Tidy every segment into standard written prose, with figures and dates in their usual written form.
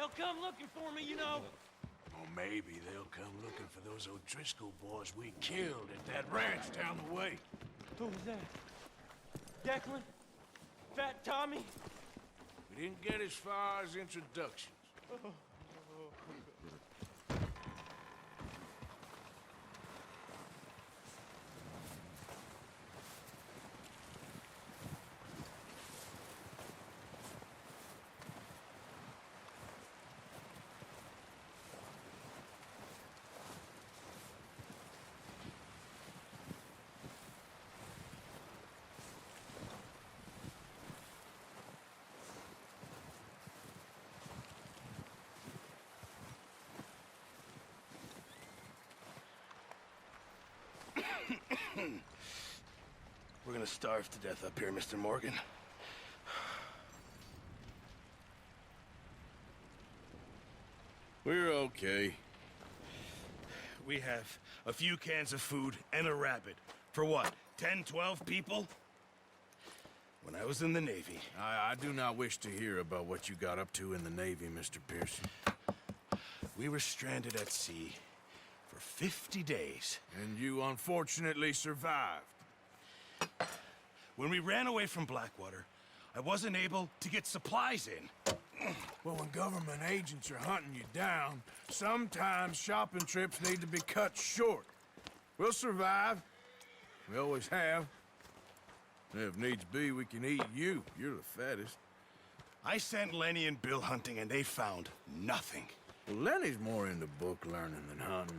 They'll come looking for me, you know. Or maybe they'll come looking for those O'Driscoll boys we killed at that ranch down the way. Who was that? Declan? Fat Tommy? We didn't get as far as introductions. We're gonna starve to death up here, Mr. Morgan. We're okay. We have a few cans of food and a rabbit. For what, 10, 12 people? When I was in the Navy... I do not wish to hear about what you got up to in the Navy, Mr. Pearson. We were stranded at sea for 50 days. And you unfortunately survived. When we ran away from Blackwater, I wasn't able to get supplies in. Well, when government agents are hunting you down, sometimes shopping trips need to be cut short. We'll survive. We always have. If needs be, we can eat you. You're the fattest. I sent Lenny and Bill hunting, and they found nothing. Well, Lenny's more into book learning than hunting.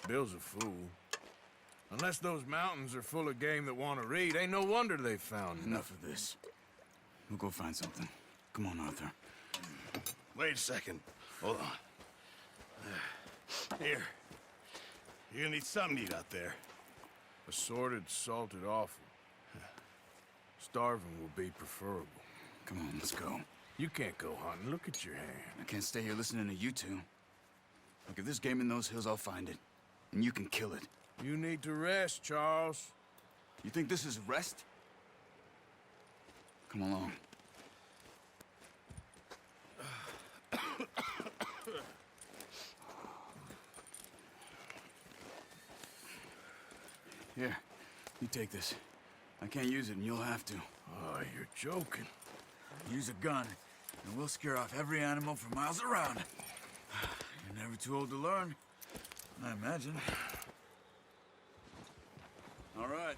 Bill's a fool. Unless those mountains are full of game that want to read, ain't no wonder they found Enough of this. We'll go find something. Come on, Arthur. Wait a second. Hold on. Here. You're gonna need something to eat out there. Assorted, salted offal. Starving will be preferable. Come on, let's go. You can't go hunting. Look at your hand. I can't stay here listening to you two. Look, if there's game in those hills, I'll find it. And you can kill it. You need to rest, Charles. You think this is rest? Come along. Here, you take this. I can't use it, and you'll have to. Oh, you're joking. Use a gun, and we'll scare off every animal for miles around. You're never too old to learn, I imagine. All right,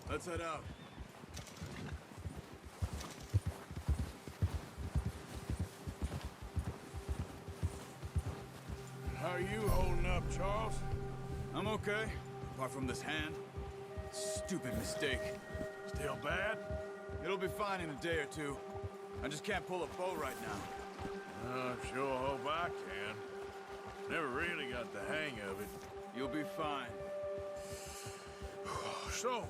let's head out. How are you holding up, Charles? I'm okay, apart from this hand. Stupid mistake. Still bad? It'll be fine in a day or two. I just can't pull a bow right now. I sure hope I can. Never really got the hang of it. You'll be fine. So,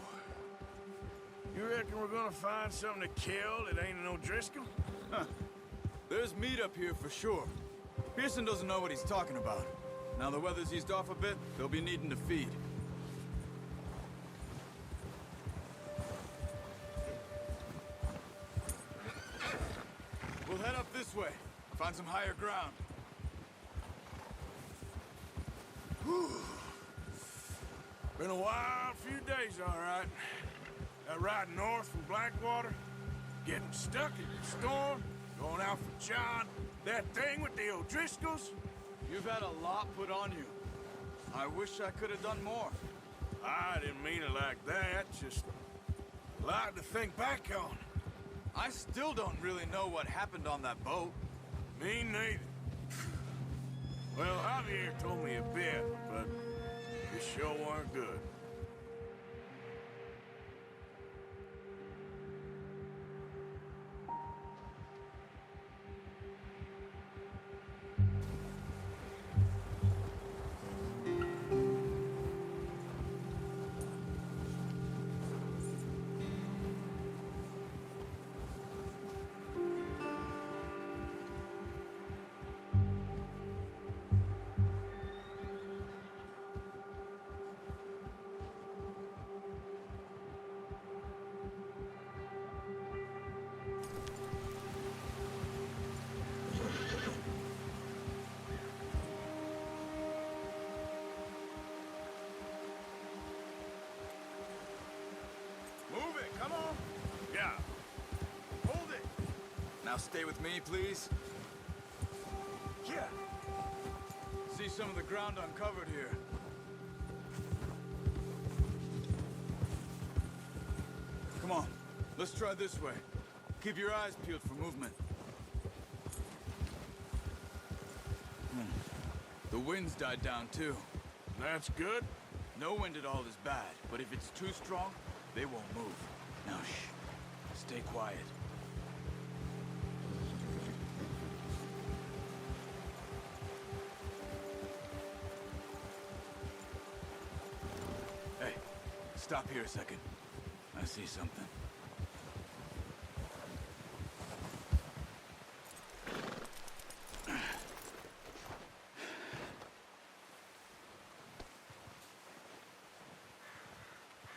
you reckon we're gonna find something to kill that ain't an O'Driscoll? Huh. There's meat up here for sure. Pearson doesn't know what he's talking about. Now the weather's eased off a bit, they'll be needing to feed. We'll head up this way. Find some higher ground. Whew. Been a wild few days, all right. That ride north from Blackwater, getting stuck in the storm, going out for John, that thing with the O'Driscolls. You've had a lot put on you. I wish I could have done more. I didn't mean it like that, just a lot to think back on. I still don't really know what happened on that boat. Me neither. Well, Javier told me a bit, but it sure weren't good. Now stay with me, please. Yeah. See some of the ground uncovered here. Come on, let's try this way. Keep your eyes peeled for movement. The wind's died down too. That's good. No wind at all is bad, but if it's too strong, they won't move. Now shh, stay quiet. Hey, stop here a second. I see something.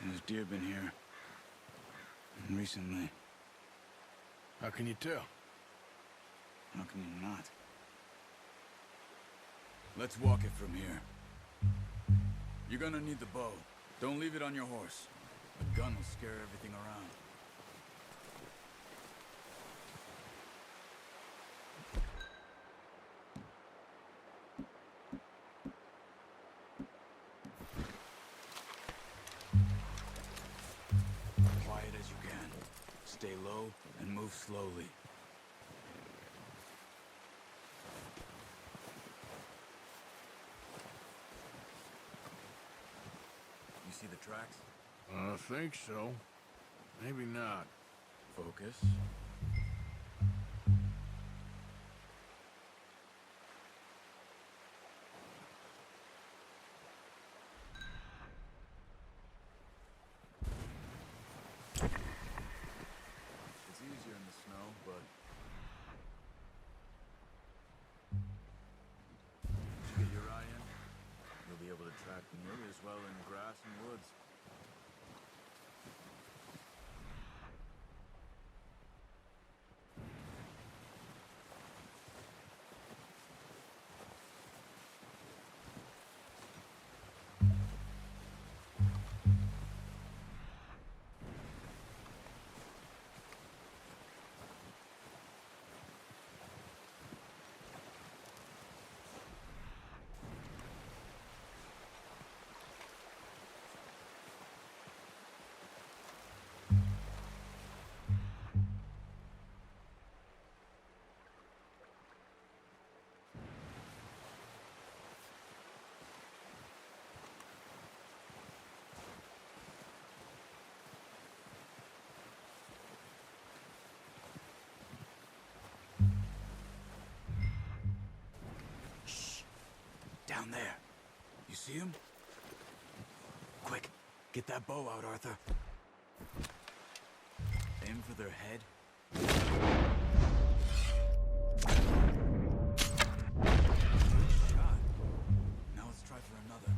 There's deer been here. Recently. How can you tell? How can you not? Let's walk it from here. You're gonna need the bow. Don't leave it on your horse. A gun will scare everything around. Quiet as you can. Stay low and move slowly. You see the tracks? I think so. Maybe not. Focus. It's easier in the snow, but... Once you get your eye in, you'll be able to track nearly as well in grass and woods. Down there. You see him? Quick, get that bow out, Arthur. Aim for their head. Good shot. Now let's try for another.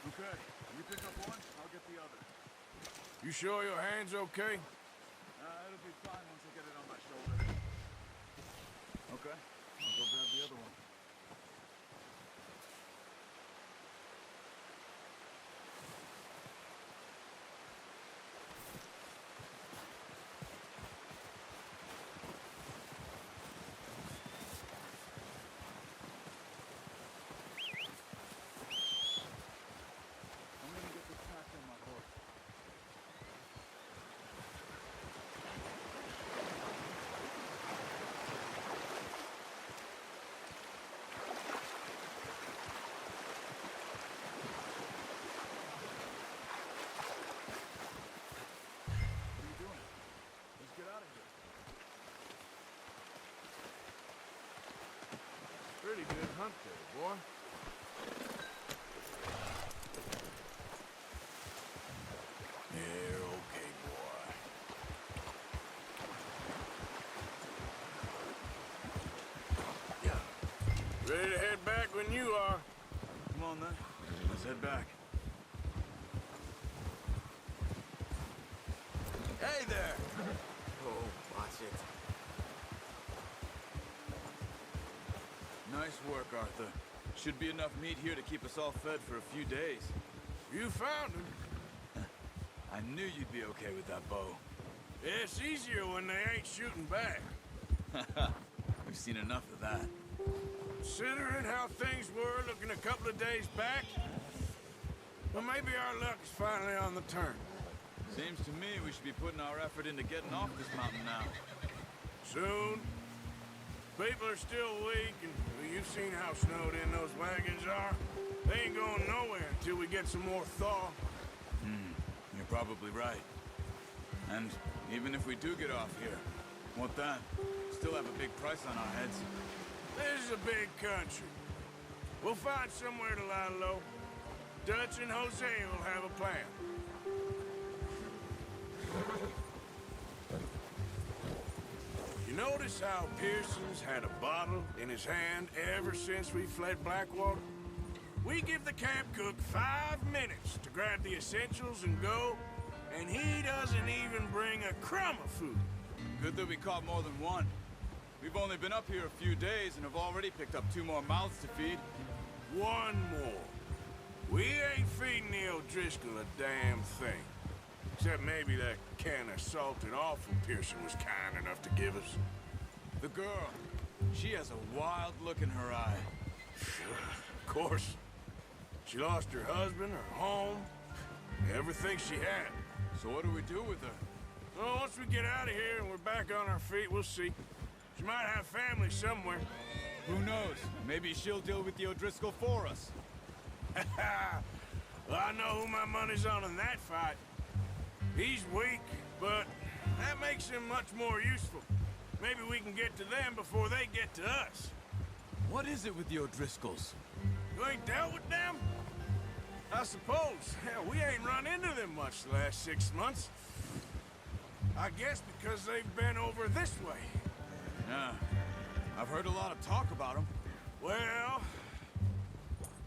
Okay, you pick up one, I'll get the other. You sure your hand's okay? It'll be fine once I get it on my shoulder. Okay, I'll go grab the other one. pretty good hunt there, boy. Yeah, okay, boy. Yeah. Ready to head back when you are. Come on, then. Let's head back. Hey there! Oh, watch it. Nice work, Arthur. Should be enough meat here to keep us all fed for a few days. You found him. I knew you'd be okay with that bow. Yeah, it's easier when they ain't shooting back. We've seen enough of that. Considering how things were looking a couple of days back, well, maybe our luck is finally on the turn. Seems to me we should be putting our effort into getting off this mountain now. Soon. People are still weak, and well, you've seen how snowed in those wagons are. They ain't going nowhere until we get some more thaw. You're probably right. And even if we do get off here, what then? Still have a big price on our heads. This is a big country. We'll find somewhere to lie low. Dutch and Jose will have a plan. You notice how Pearson's had a bottle in his hand ever since we fled Blackwater? We give the camp cook 5 minutes to grab the essentials and go, and he doesn't even bring a crumb of food. Good that we caught more than one. We've only been up here a few days and have already picked up 2 more mouths to feed. One more. We ain't feeding the O'Driscoll a damn thing. Except maybe that can of salted offal Pearson was kind enough to give us. The girl, she has a wild look in her eye. Of course. She lost her husband, her home, everything she had. So what do we do with her? Well, once we get out of here and we're back on our feet, we'll see. She might have family somewhere. Who knows? Maybe she'll deal with the O'Driscoll for us. Well, I know who my money's on in that fight. He's weak, but that makes him much more useful. Maybe we can get to them before they get to us. What is it with the O'Driscolls? You ain't dealt with them? I suppose. Hell, we ain't run into them much the last 6 months. I guess because they've been over this way. Yeah, I've heard a lot of talk about them. Well,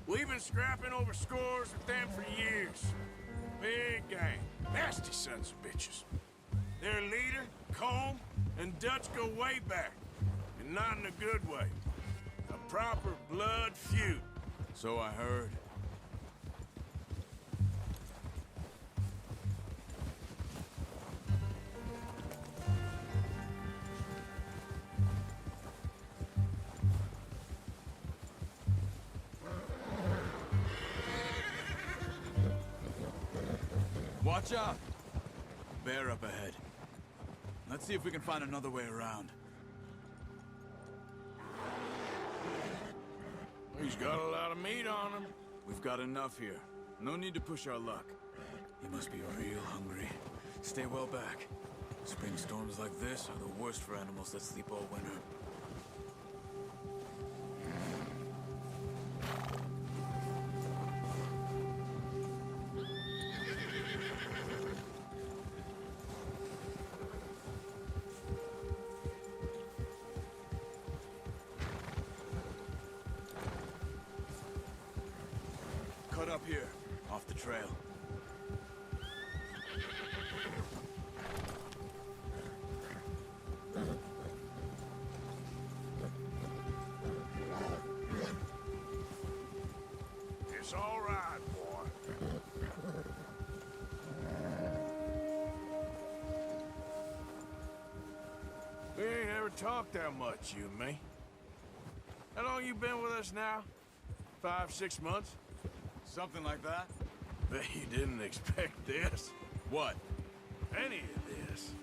we've been scrapping over scores with them for years. Big gang. Nasty sons of bitches. Their leader, Colm, and Dutch go way back. And not in a good way. A proper blood feud. So I heard. Watch out! Bear up ahead. Let's see if we can find another way around. He's got a lot of meat on him. We've got enough here. No need to push our luck. He must be real hungry. Stay well back. Spring storms like this are the worst for animals that sleep all winter. Cut up here, off the trail. It's all right, boy. We ain't ever talked that much, you and me. How long you been with us now? 5, 6 months? Something like that? Bet you didn't expect this. What? Any of this.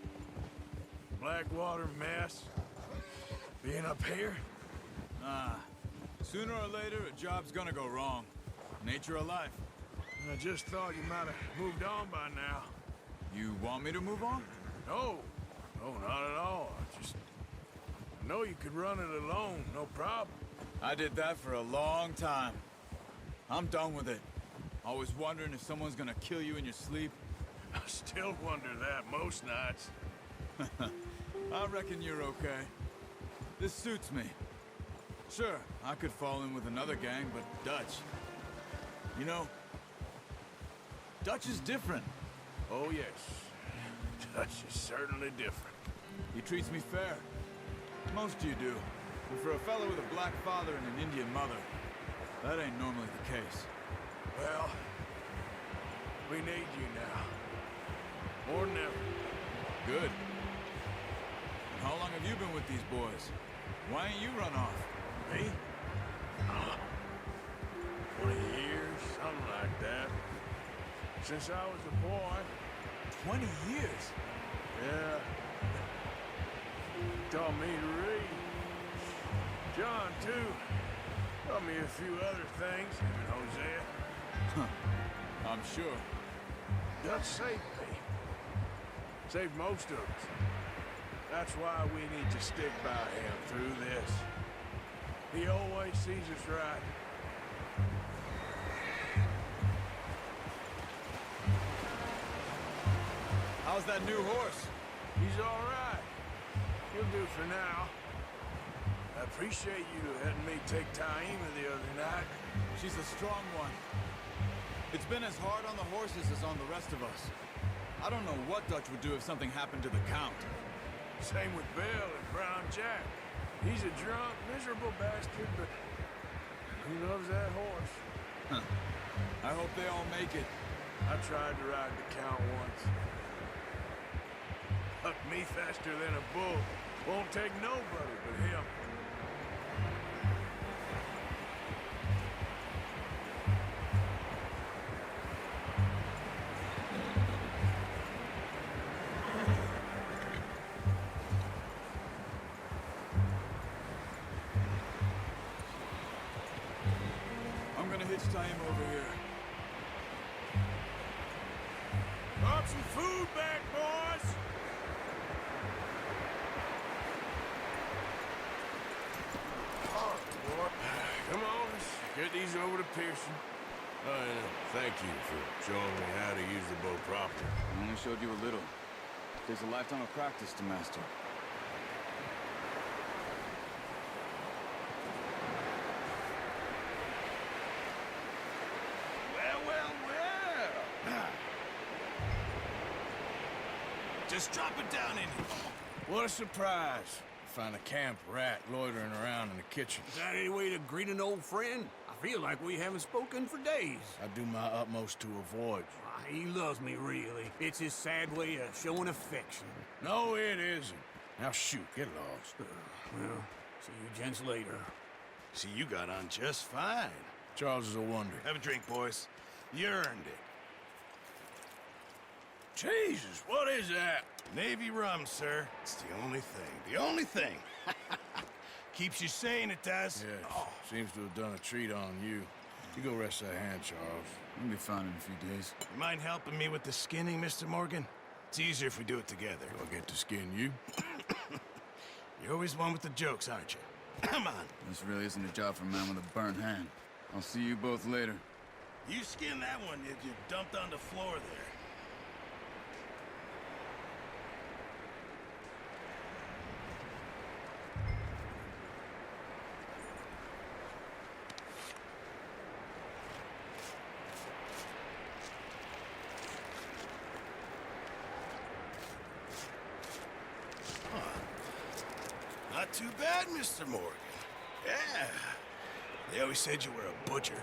Blackwater mess. Being up here. Ah. Sooner or later, a job's gonna go wrong. Nature of life. I just thought you might have moved on by now. You want me to move on? No. No, not at all. I know you could run it alone, no problem. I did that for a long time. I'm done with it. Always wondering if someone's gonna kill you in your sleep. I still wonder that most nights. I reckon you're okay. This suits me. Sure, I could fall in with another gang, but Dutch... You know, Dutch is different. Oh, yes. Dutch is certainly different. He treats me fair. Most of you do. But for a fellow with a black father and an Indian mother, that ain't normally the case. Well, we need you now. More than ever. Good. And how long have you been with these boys? Why ain't you run off? Me? 20 years, something like that. Since I was a boy. 20 years? Yeah. Taught me to read. John, too. Taught me a few other things, him and Hosea. I'm sure. Dutch saved me. Saved most of us. That's why we need to stick by him through this. He always sees us right. How's that new horse? He's all right. He'll do for now. I appreciate you letting me take Taima the other night. She's a strong one. It's been as hard on the horses as on the rest of us. I don't know what Dutch would do if something happened to the Count. Same with Bill and Brown Jack. He's a drunk, miserable bastard, but who loves that horse? I hope they all make it. I tried to ride the Count once. Hucked me faster than a bull. Won't take nobody but him. I'm gonna hitch Taima over here. Brought some food back, boys! Come on, let's get these over to Pearson. Oh, yeah. Thank you for showing me how to use the bow properly. I only showed you a little. Takes a lifetime of practice to master. Well. Just drop it down in here. What a surprise. Find a camp rat loitering around in the kitchen. Is that any way to greet an old friend? I feel like we haven't spoken for days. I do my utmost to avoid you. He loves me, really. It's his sad way of showing affection. No, it isn't. Now shoot, get lost. Well, see you gents later. See, you got on just fine. Charles is a wonder. Have a drink, boys. You earned it. Jesus, what is that? Navy rum, sir. It's the only thing. The only thing. Keeps you sane, it does. Yes, seems to have done a treat on you. You go rest that hand, Charles. We'll be fine in a few days. You mind helping me with the skinning, Mr. Morgan? It's easier if we do it together. Do I get to skin you? You're always one with the jokes, aren't you? Come on. This really isn't a job for a man with a burnt hand. I'll see you both later. You skin that one you dumped on the floor there. Not too bad, Mr. Morgan. Yeah. They always said you were a butcher.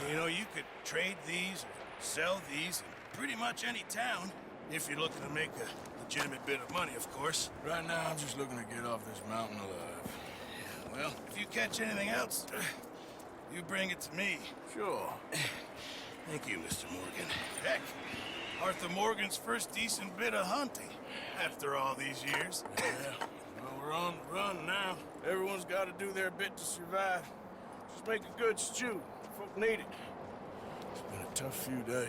You know, you could trade these or sell these in pretty much any town, if you're looking to make a legitimate bit of money, of course. Right now, I'm just looking to get off this mountain alive. Yeah, well, if you catch anything else, you bring it to me. Sure. Thank you, Mr. Morgan. Heck, Arthur Morgan's first decent bit of hunting after all these years. Yeah. Well, we're on the run now. Everyone's got to do their bit to survive. Just make a good stew. Folk need it. It's been a tough few days.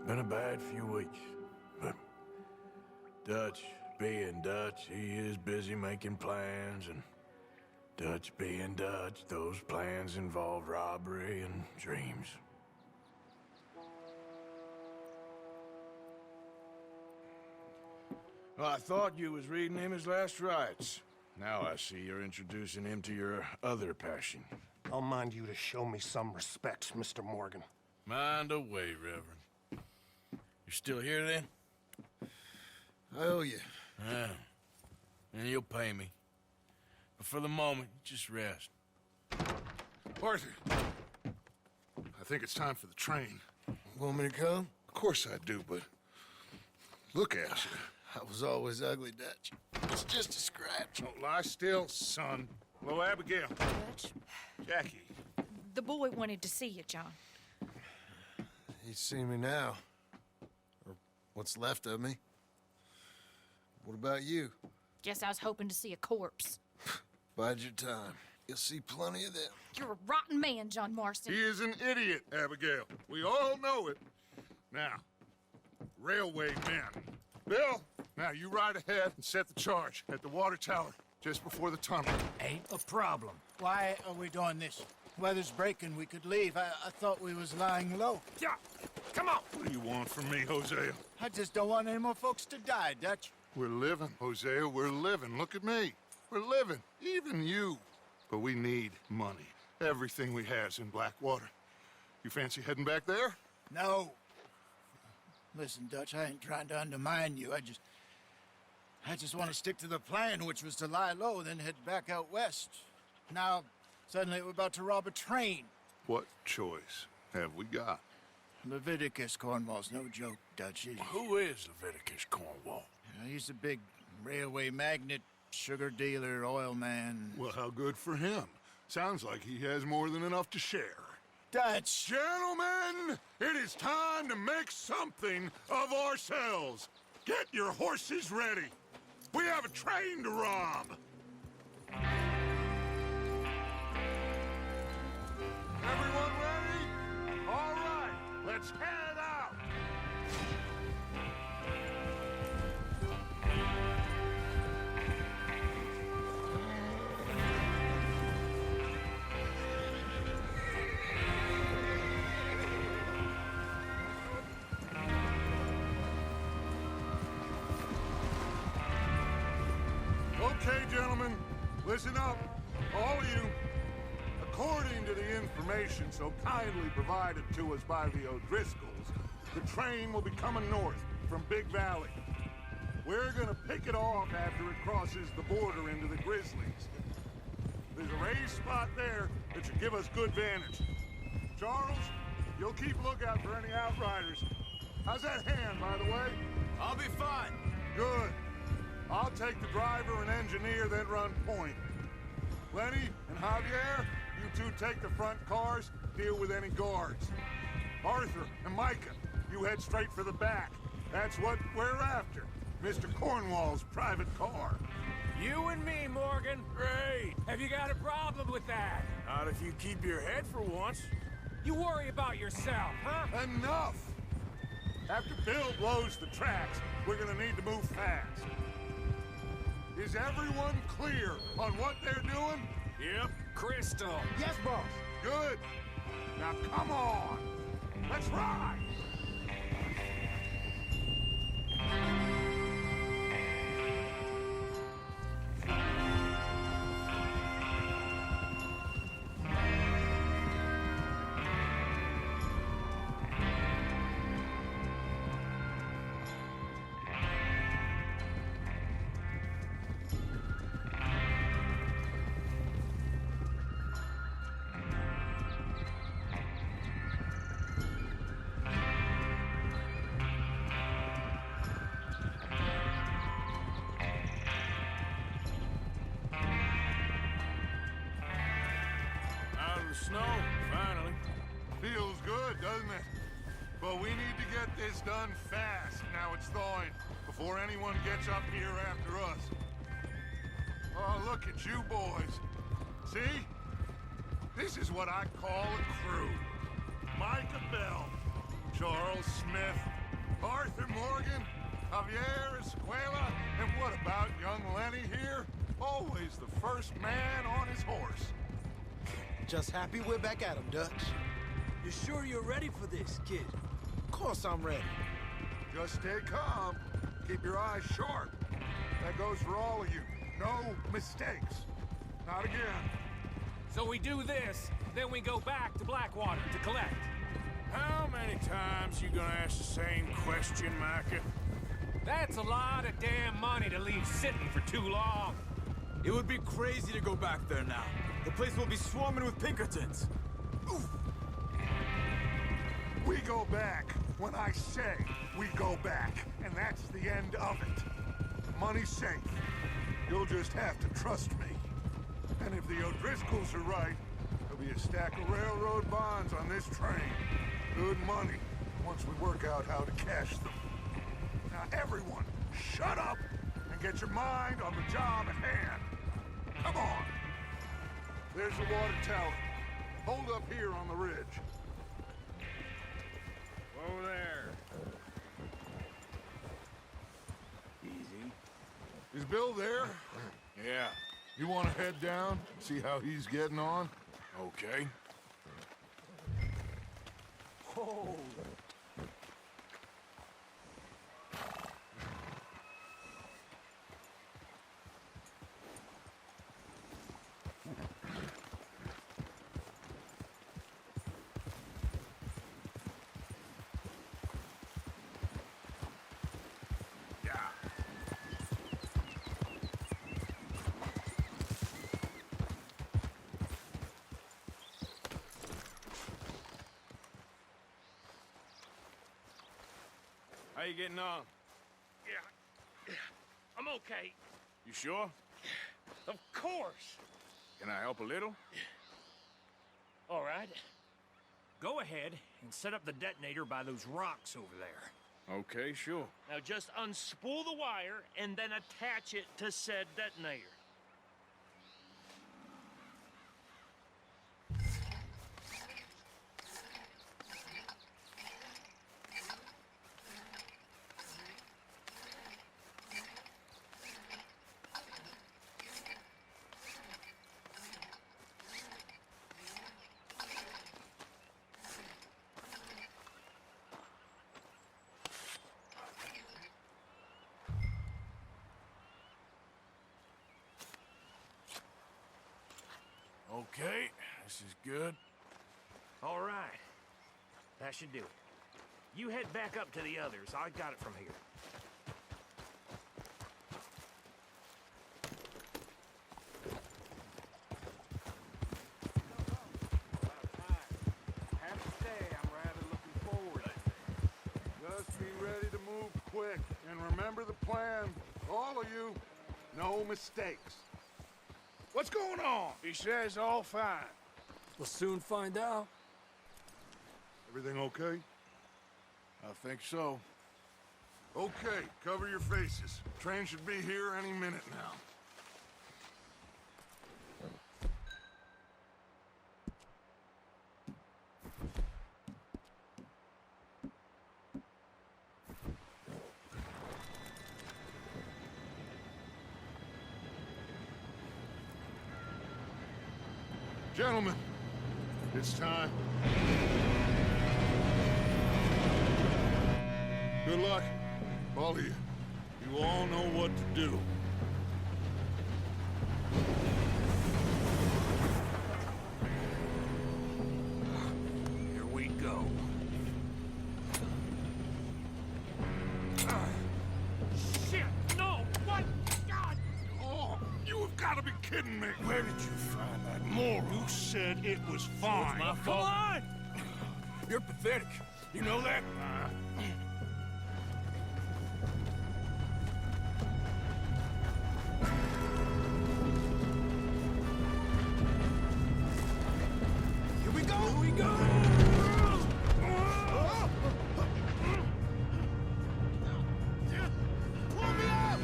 been a bad few weeks, but Dutch being Dutch, he is busy making plans, and Dutch being Dutch, those plans involve robbery and dreams. Well, I thought you was reading him his last rites. Now I see you're introducing him to your other passion. I'll mind you to show me some respect, Mr. Morgan. Mind away, Reverend. You're still here, then? I owe you. Yeah. And you'll pay me. But for the moment, just rest. Arthur, I think it's time for the train. Want me to come? Of course I do, but look at you. I was always ugly, Dutch. It's just a scratch. Don't lie still, son. Hello, Abigail. Dutch, Jackie. the boy wanted to see you, John. He's seen me now. Or what's left of me. What about you? Guess I was hoping to see a corpse. Bide your time. You'll see plenty of them. You're a rotten man, John Marston. He is an idiot, Abigail. We all know it. Now, railway men. Bill, now you ride ahead and set the charge at the water tower just before the tunnel. Ain't a problem. Why are we doing this? Weather's breaking. We could leave. I thought we was lying low. Yeah, come on. What do you want from me, Hosea? I just don't want any more folks to die, Dutch. We're living, Hosea. We're living. Look at me. We're living. Even you. But we need money. Everything we has in Blackwater. You fancy heading back there? No. Listen, Dutch, I ain't trying to undermine you. I just want to stick to the plan, which was to lie low, then head back out west. Now, suddenly we're about to rob a train. What choice have we got? Leviticus Cornwall's no joke, Dutch. Who is Leviticus Cornwall? He's a big railway magnate, sugar dealer, oil man. Well, how good for him. Sounds like he has more than enough to share. Dutch! Gentlemen, it is time to make something of ourselves. Get your horses ready. We have a train to rob. Everyone ready? All right, let's head out. Okay, gentlemen, listen up, all of you. According to the information so kindly provided to us by the O'Driscolls, the train will be coming north from Big Valley. We're gonna pick it off after it crosses the border into the Grizzlies. There's a raised spot there that should give us good vantage. Charles, you'll keep lookout for any outriders. How's that hand, by the way? I'll be fine. Good. I'll take the driver and engineer, then run point. Lenny and Javier, you two take the front cars, deal with any guards. Arthur and Micah, you head straight for the back. That's what we're after. Mr. Cornwall's private car. You and me, Morgan. Great. Have you got a problem with that? Not if you keep your head for once. You worry about yourself, huh? Enough! After Bill blows the tracks, we're gonna need to move fast. Is everyone clear on what they're doing? Yep. Crystal. Yes, boss. Good. Now come on. Let's ride. Out of the snow, finally. Feels good, doesn't it? But we need to get this done fast now it's thawing, before anyone gets up here after us. Oh, look at you boys. See? This is what I call a crew. Micah Bell, Charles Smith, Arthur Morgan, Javier Escuela, and what about young Lenny here? Always the first man on his horse. Just happy we're back at him, Dutch. You sure you're ready for this, kid? Of course I'm ready. Just stay calm. Keep your eyes sharp. That goes for all of you. No mistakes. Not again. So we do this, then we go back to Blackwater to collect. How many times you gonna ask the same question, Micah? That's a lot of damn money to leave sitting for too long. It would be crazy to go back there now. The place will be swarming with Pinkertons. Oof. We go back when I say we go back, and that's the end of it. Money's safe. You'll just have to trust me. And if the O'Driscolls are right, there'll be a stack of railroad bonds on this train. Good money, once we work out how to cash them. Now everyone, shut up and get your mind on the job at hand. Come on. There's the water tower. Hold up here on the ridge. Whoa there. Easy. Is Bill there? Yeah. You want to head down, see how he's getting on? Okay. Oh. How you getting on? Yeah, I'm okay. You sure? Of course. Can I help a little? All right. Go ahead and set up the detonator by those rocks over there. Okay, sure. Now just unspool the wire and then attach it to said detonator. Okay, this is good. All right. That should do it. You head back up to the others. I got it from here. Happy day. I'm rather looking forward. Just be ready to move quick. And remember the plan. All of you, no mistakes. What's going on? He says all fine. We'll soon find out. Everything okay? I think so. Okay, cover your faces. Train should be here any minute now. Gentlemen, it's time. Good luck, all of you. You all know what to do. Here we go. Shit! No! What? God! Oh, you have got to be kidding me. Where did you find that moron? You said it was fine. Come on! You're pathetic. You know that? Here we go! Here we go! Pull me up!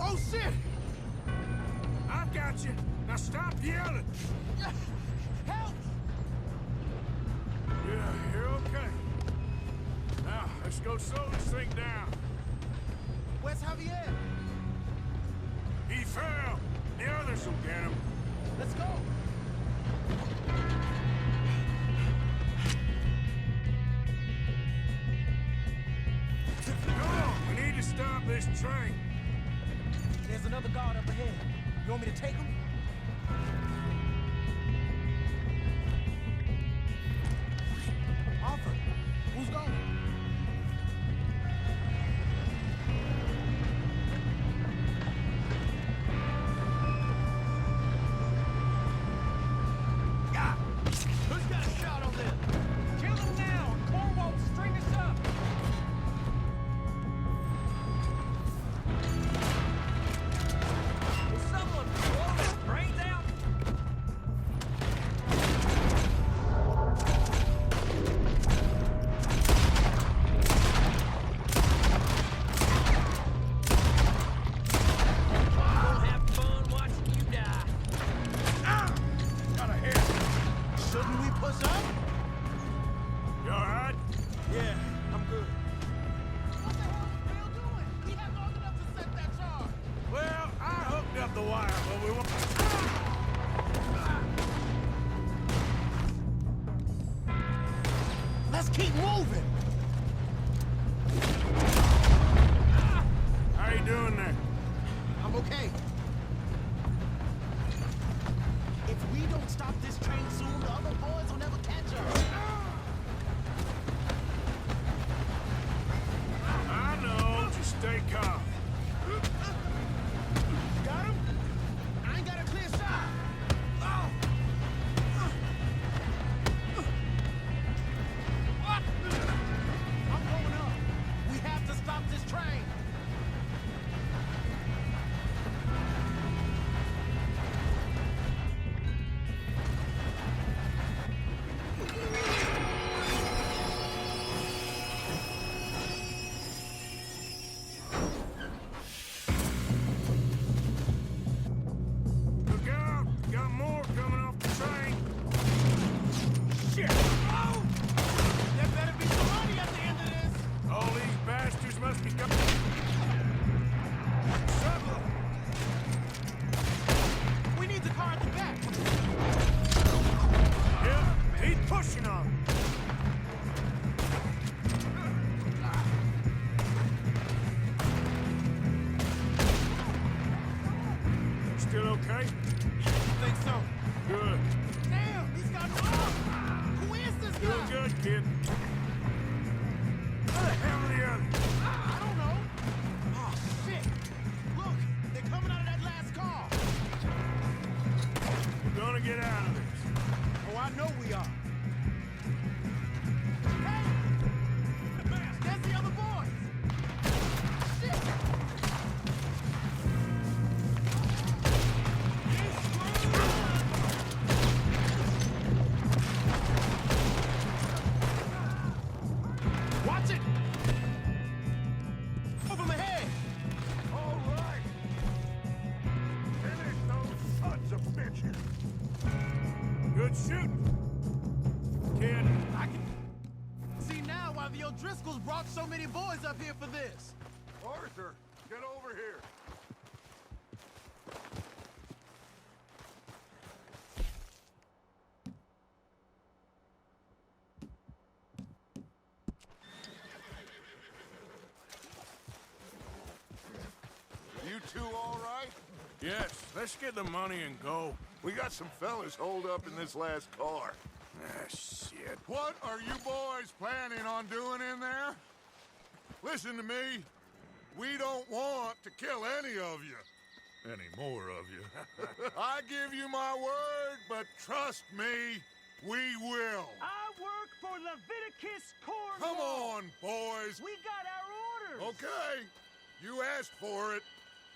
Oh, shit! I've got you. Now stop yelling. Help! go slow this thing down. Where's Javier? He fell. The others will get him. Let's go. Come on, we need to stop this train. There's another guard up ahead. You want me to take him? Arthur, who's going? Who's got a shot on them? Kill them now, and Cornwall will string us up. Will someone blow his brains out? We'll have fun watching you die. Got a hit. Shouldn't we push up? You all right? Yeah, I'm good. What the hell is Bill doing? He had long enough to set that charge. Well, I hooked up the wire, but we won't... Let's keep moving. How you doing there? I'm okay. If we don't stop this train soon, the other boys will never catch us. I know. Just stay calm. Got him? I ain't got a clear shot. What? I'm going up. We have to stop this train. Look out! Got more coming off the train. Shit! Oh! There better be some money at the end of this. All these bastards must be coming. Trouble! We need the car at the back. Yeah, he's pushing on. Still okay? I think so. Good. Damn, he's got no arm. Who is this guy? Doing good, kid. Where the hell are the others? I don't know. Oh, shit. Look, they're coming out of that last car. We're gonna get out of this. Oh, I know we are. Hey! There's the other boys. Shit! Watch it! Move him ahead! All right. Finish those sons of bitches. Good shooting. Kid, I can see now why the O'Driscolls brought so many boys up here for this. Arthur, get over here. You two all right? yes, let's get the money and go. We got some fellas holed up in this last car. Ah, shit. What are you boys planning on doing in there? Listen to me. We don't want to kill any of you. Any more of you. I give you my word, but trust me, we will. I work for Leviticus Cornwall. Come on, boys. We got our orders. Okay. You asked for it.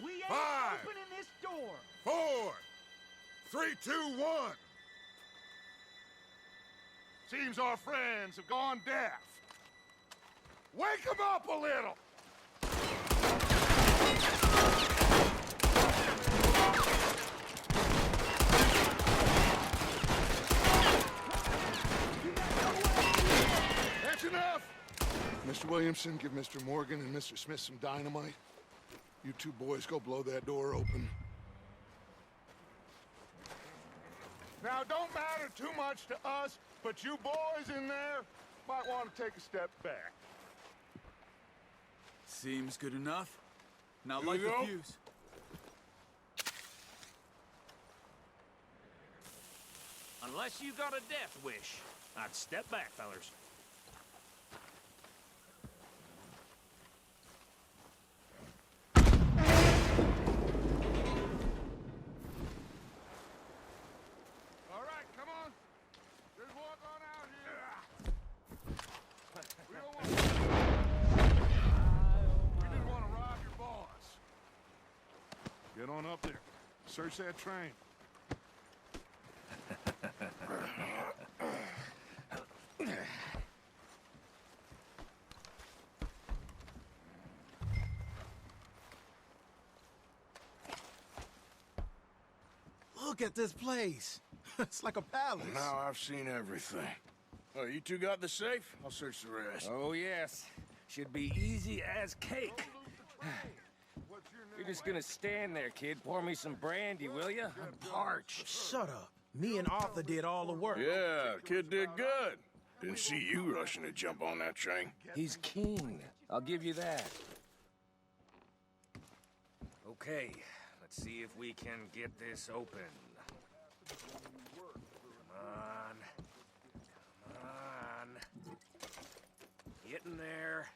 We ain't 5, opening this door. 4, 3, 2, 1. Seems our friends have gone deaf. Wake them up a little. That's enough. Mr. Williams. Williamson, give Mr. Morgan and Mr. Smith some dynamite. You two boys go blow that door open. Now, don't matter too much to us, but you boys in there might want to take a step back. Seems good enough. Now Here light you the go. fuse. Unless you got a death wish, I'd step back, fellers. All right, come on. Just walk on out here. We didn't want to rob your boss. Get on up there. Search that train. Look at this place. It's like a palace. Now I've seen everything. Oh, you two got the safe? I'll search the rest. Oh, yes. Should be easy as cake. You're just gonna stand there, kid. Pour me some brandy, will you? I'm parched. Shut up. Me and Arthur did all the work. Yeah, kid did good. Didn't see you rushing to jump on that train. He's keen. I'll give you that. Okay, let's see if we can get this open. Come on. Come on. Get in there.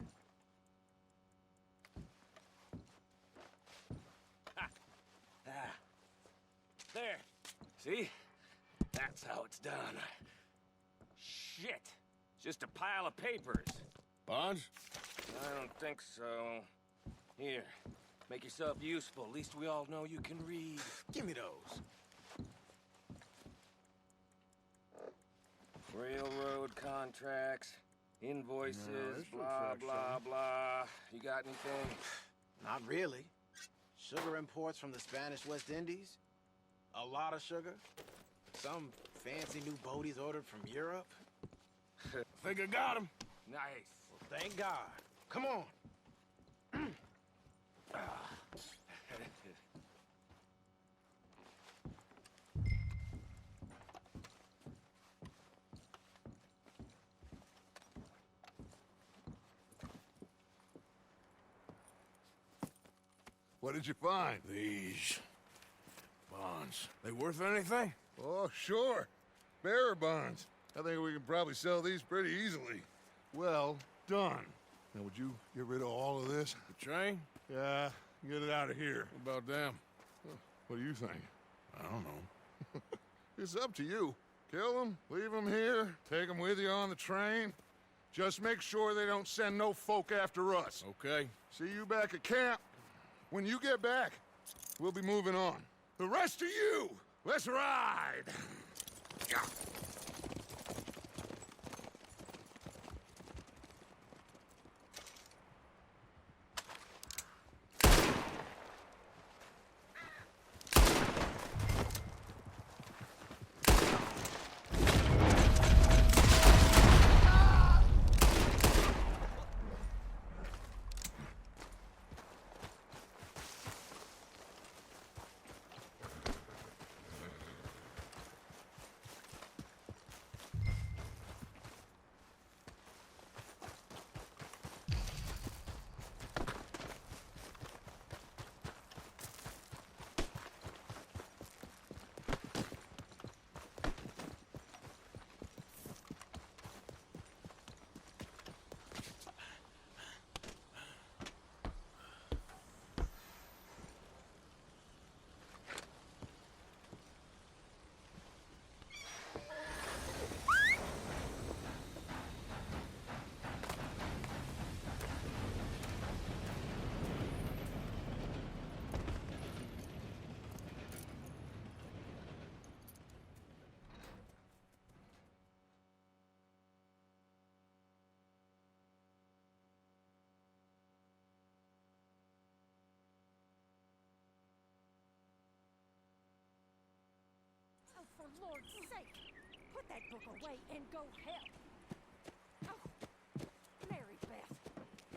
Ha. Ah. There. See? That's how it's done. Shit. Just a pile of papers. Bonds? I don't think so. Here, make yourself useful. At least we all know you can read. Give me those. Railroad contracts, invoices, No, this blah, looks like blah, something. blah. You got anything? Not really. Sugar imports from the Spanish West Indies. A lot of sugar. Some fancy new boaties ordered from Europe. Think I got him. Nice. Well, thank God. Come on. What did you find? These bonds. They worth anything? Oh, sure. Bearer bonds. I think we can probably sell these pretty easily. Well done. Now, would you get rid of all of this? The train? Yeah, get it out of here. What about them? What do you think? I don't know. It's up to you. Kill them, leave them here, take them with you on the train. Just make sure they don't send no folk after us. Okay. See you back at camp. When you get back, we'll be moving on. The rest of you, let's ride! Yeah. Oh, for Lord's sake, put that book away and go help. Oh, Mary Beth,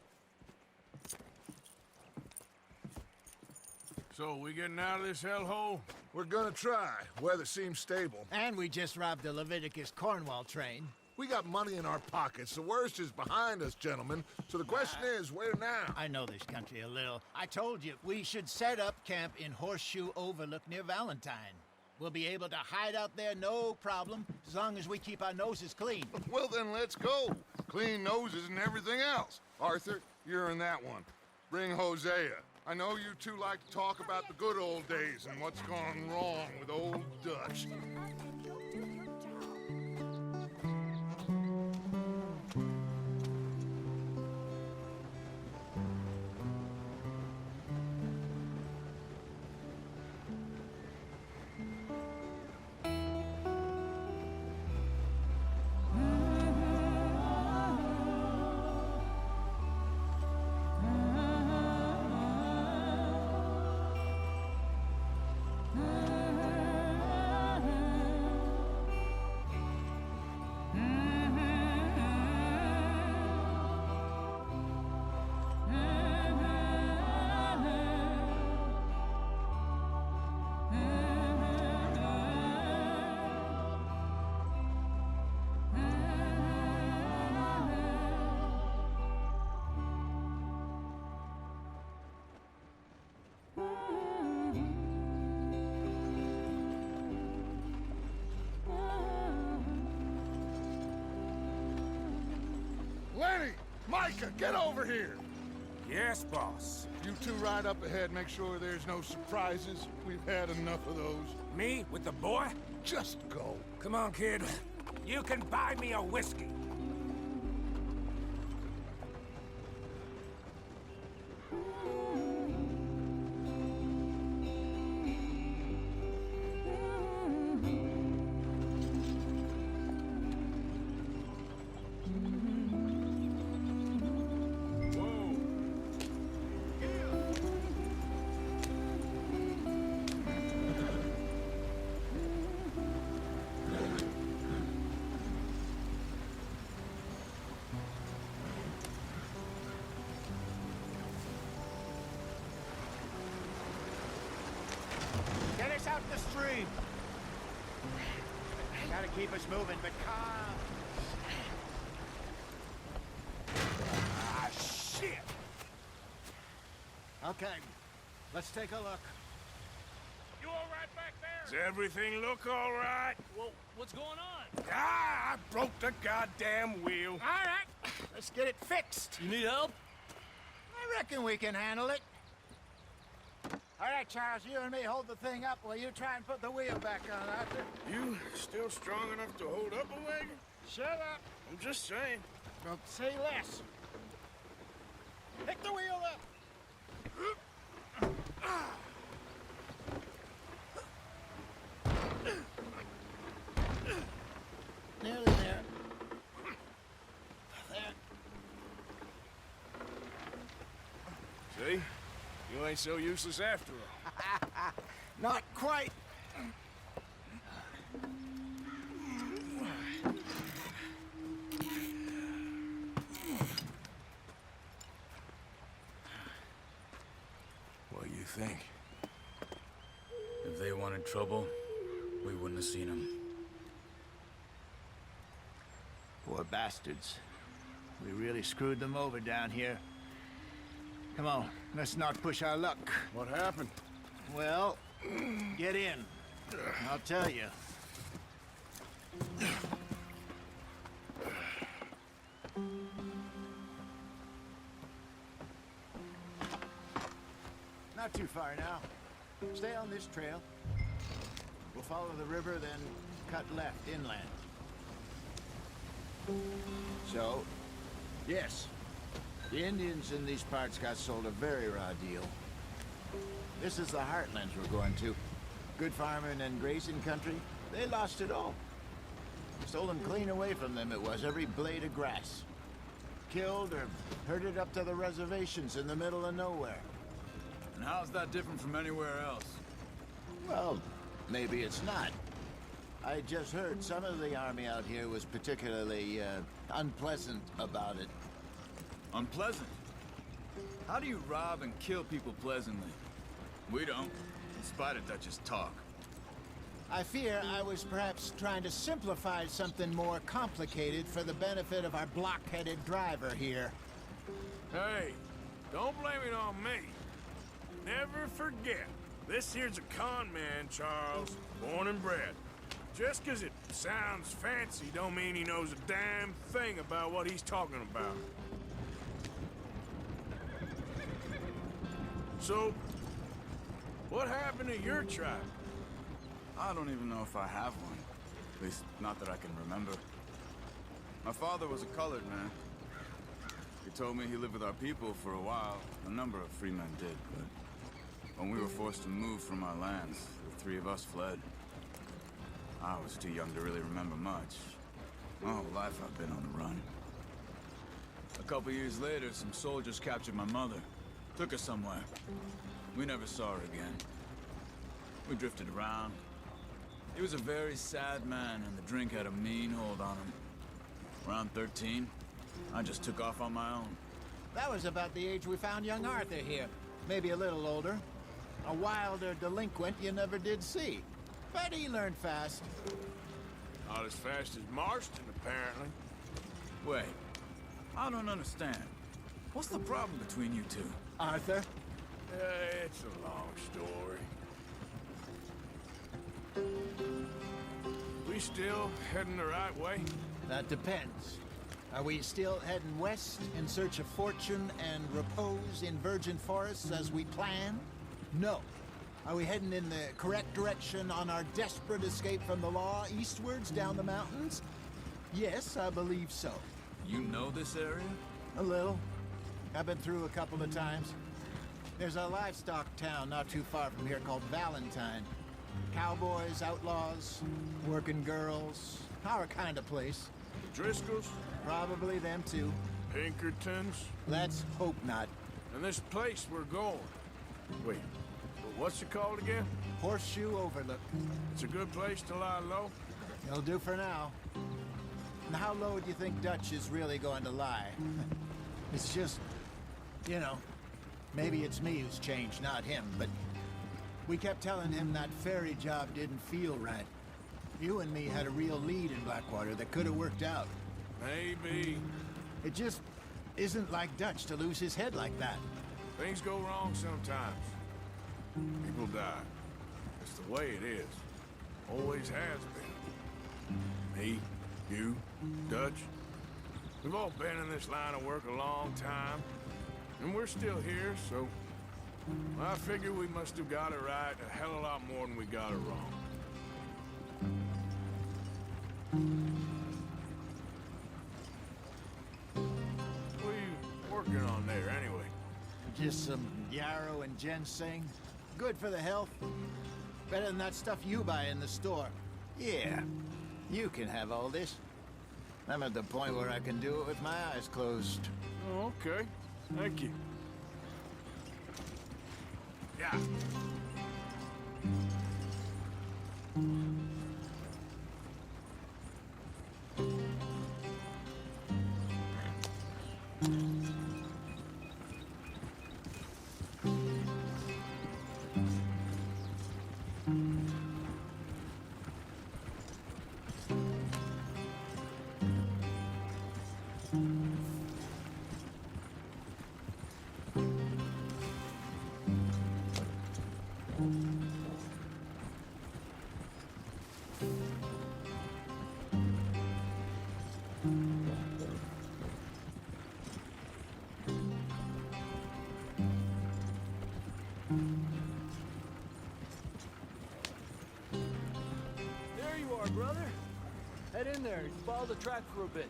So, we getting out of this hellhole? We're gonna try. Weather seems stable. And we just robbed the Leviticus Cornwall train. We got money in our pockets. The worst is behind us, gentlemen. So the question is, where now? I know this country a little. I told you, we should set up camp in Horseshoe Overlook near Valentine. We'll be able to hide out there, no problem, as long as we keep our noses clean. Well, then let's go. Clean noses and everything else. Arthur, you're in that one. Bring Hosea. I know you two like to talk about the good old days and what's gone wrong with old Dutch. And you'll do your job. Lenny! Micah, get over here! Yes, boss. You two ride up ahead, make sure there's no surprises. We've had enough of those. Me with the boy? Just go. Come on, kid. You can buy me a whiskey. Get us out the stream! Gotta keep us moving, but calm. Ah, shit! Okay, let's take a look. You all right back Does there? everything look all right? Well, what's going on? Ah, I broke the goddamn wheel. All right, let's get it fixed. You need help? I reckon we can handle it. All right, Charles, you and me hold the thing up while you try and put the wheel back on, Arthur. You still strong enough to hold up a wagon? Shut up. I'm just saying. Don't say less. Pick the wheel up. Nearly there. There. See? You ain't so useless after all. Not quite. What do you think? If they wanted trouble, we wouldn't have seen them. Poor bastards. We really screwed them over down here. Come on, let's not push our luck. What happened? Well, get in. I'll tell you. Not too far now. Stay on this trail. We'll follow the river, then cut left inland. So, yes, the Indians in these parts got sold a very raw deal. This is the heartlands we're going to. Good farming and grazing country, they lost it all. Stolen clean away from them it was, every blade of grass. Killed or herded up to the reservations in the middle of nowhere. And how's that different from anywhere else? Well, maybe it's not. I just heard some of the army out here was particularly, unpleasant about it. Unpleasant? How do you rob and kill people pleasantly? We don't, in spite of Dutch's talk. I fear I was perhaps trying to simplify something more complicated for the benefit of our block-headed driver here. Hey, don't blame it on me. Never forget, this here's a con man, Charles, born and bred. Just 'cause it sounds fancy don't mean he knows a damn thing about what he's talking about. So, what happened to your tribe? I don't even know if I have one. At least, not that I can remember. My father was a colored man. He told me he lived with our people for a while. A number of free men did, but when we were forced to move from our lands, the three of us fled. I was too young to really remember much. My whole life I've been on the run. A couple years later, some soldiers captured my mother. Took her somewhere. We never saw her again. We drifted around. He was a very sad man, and the drink had a mean hold on him. Around 13, I just took off on my own. That was about the age we found young Arthur here. Maybe a little older. A wilder delinquent you never did see. But he learned fast. Not as fast as Marston, apparently. Wait, I don't understand. What's the problem between you two? Arthur? It's a long story. We still heading the right way? That depends. Are we still heading west in search of fortune and repose in virgin forests as we planned? No. Are we heading in the correct direction on our desperate escape from the law eastwards down the mountains? Yes, I believe so. You know this area? A little. I've been through a couple of times. There's a livestock town not too far from here called Valentine. Cowboys, outlaws, working girls, our kind of place. The Driscolls? Probably them too. Pinkertons? Let's hope not. And this place we're going. Wait, what's it called again? Horseshoe Overlook. It's a good place to lie low? It'll do for now. And how low do you think Dutch is really going to lie? It's just, you know, maybe it's me who's changed, not him, but we kept telling him that ferry job didn't feel right. You and me had a real lead in Blackwater that could have worked out. Maybe. It just isn't like Dutch to lose his head like that. Things go wrong sometimes. People die. It's the way it is. Always has been. Me, you, Dutch. We've all been in this line of work a long time. And we're still here, so I figure we must have got it right a hell of a lot more than we got it wrong. What are you working on there, anyway? Just some yarrow and ginseng. Good for the health. Better than that stuff you buy in the store. Yeah, you can have all this. I'm at the point where I can do it with my eyes closed. Oh, okay. Thank you. Yeah. There you are, brother. Head in there and follow the track for a bit.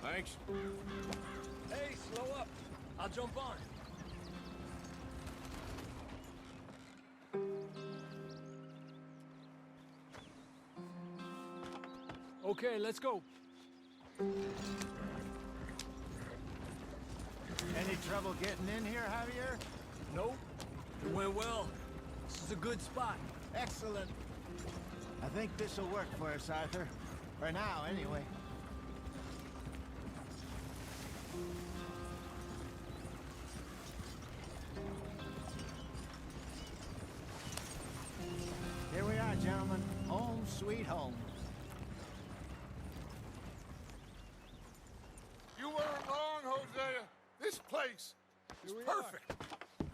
Thanks. Hey, slow up. I'll jump on. Okay, let's go. Any trouble getting in here, Javier? Nope. It went well. This is a good spot. Excellent. I think this'll work for us, Arthur. For now, anyway. home. You weren't wrong, Hosea. This place is perfect.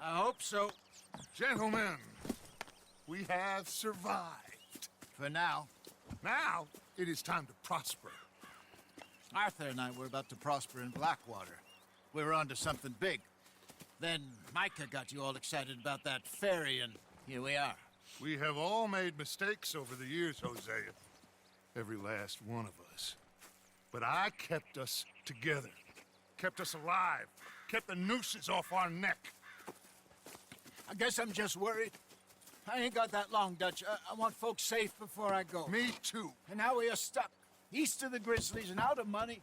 I hope so. Gentlemen, we have survived. For now. Now, it is time to prosper. Arthur and I were about to prosper in Blackwater. We were onto something big. Then Micah got you all excited about that ferry, and here we are. We have all made mistakes over the years, Hosea. Every last one of us. But I kept us together. Kept us alive. Kept the nooses off our neck. I guess I'm just worried. I ain't got that long, Dutch. I want folks safe before I go. Me too. And now we are stuck, east of the Grizzlies and out of money,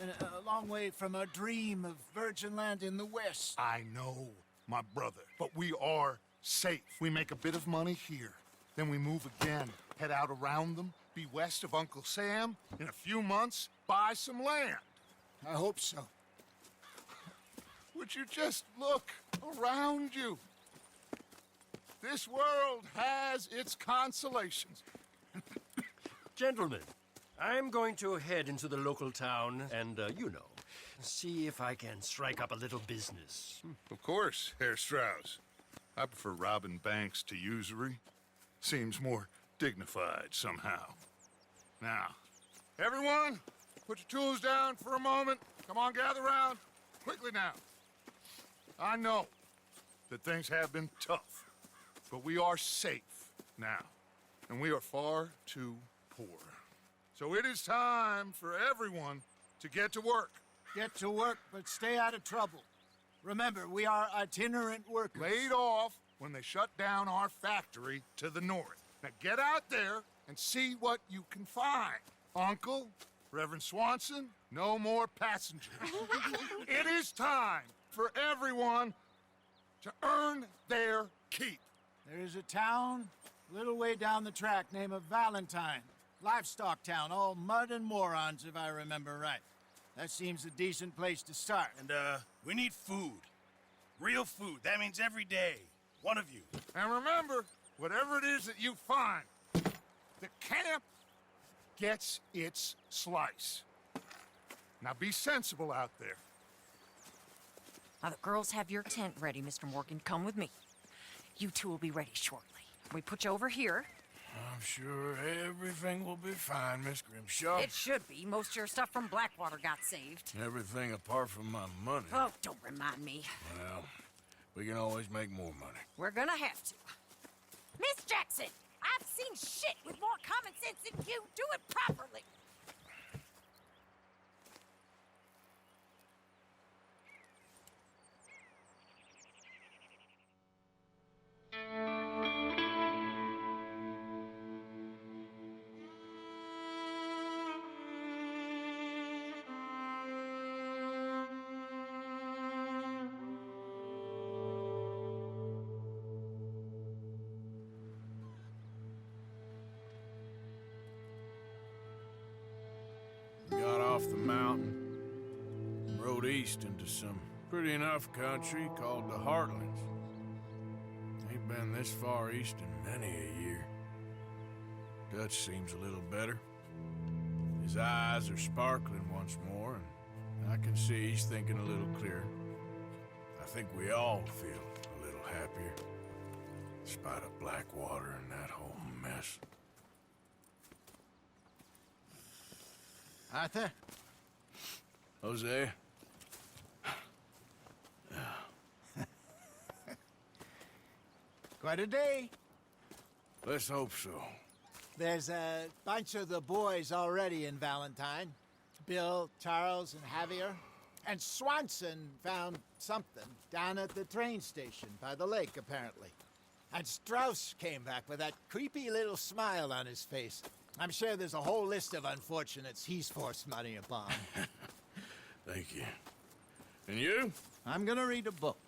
and a long way from our dream of virgin land in the west. I know, my brother, but we are safe. We make a bit of money here, then we move again, head out around them, be west of Uncle Sam, in a few months, buy some land. I hope so. Would you just look around you? This world has its consolations. Gentlemen, I'm going to head into the local town and, see if I can strike up a little business. Of course, Herr Strauss. I prefer robbing banks to usury. Seems more dignified somehow. Now, everyone, put your tools down for a moment. Come on, gather round. Quickly now. I know that things have been tough, but we are safe now, and we are far too poor. So it is time for everyone to get to work. Get to work, but stay out of trouble. Remember, we are itinerant workers. Laid off when they shut down our factory to the north. Now get out there and see what you can find. Uncle, Reverend Swanson, no more passengers. It is time for everyone to earn their keep. There is a town a little way down the track named Valentine. Livestock town, all mud and morons, if I remember right. That seems a decent place to start. And, we need food. Real food. That means every day. One of you. And remember, whatever it is that you find, the camp gets its slice. Now be sensible out there. Now, the girls have your tent ready, Mr. Morgan. Come with me. You two will be ready shortly. We put you over here. I'm sure everything will be fine, Miss Grimshaw. It should be. Most of your stuff from Blackwater got saved. Everything apart from my money. Oh, don't remind me. Well, we can always make more money. We're gonna have to. Miss Jackson, I've seen shit with more common sense than you. Do it properly. Got off the mountain, rode east into some pretty enough country called the Heartlands. Ain't been this far east in many a year. Dutch seems a little better. His eyes are sparkling once more, and I can see he's thinking a little clearer. I think we all feel a little happier, in spite of Blackwater and that whole mess. Arthur? Jose? Quite a day. Let's hope so. There's a bunch of the boys already in Valentine. Bill, Charles, and Javier. And Swanson found something down at the train station by the lake, apparently. And Strauss came back with that creepy little smile on his face. I'm sure there's a whole list of unfortunates he's forced money upon. Thank you. And you? I'm gonna read a book.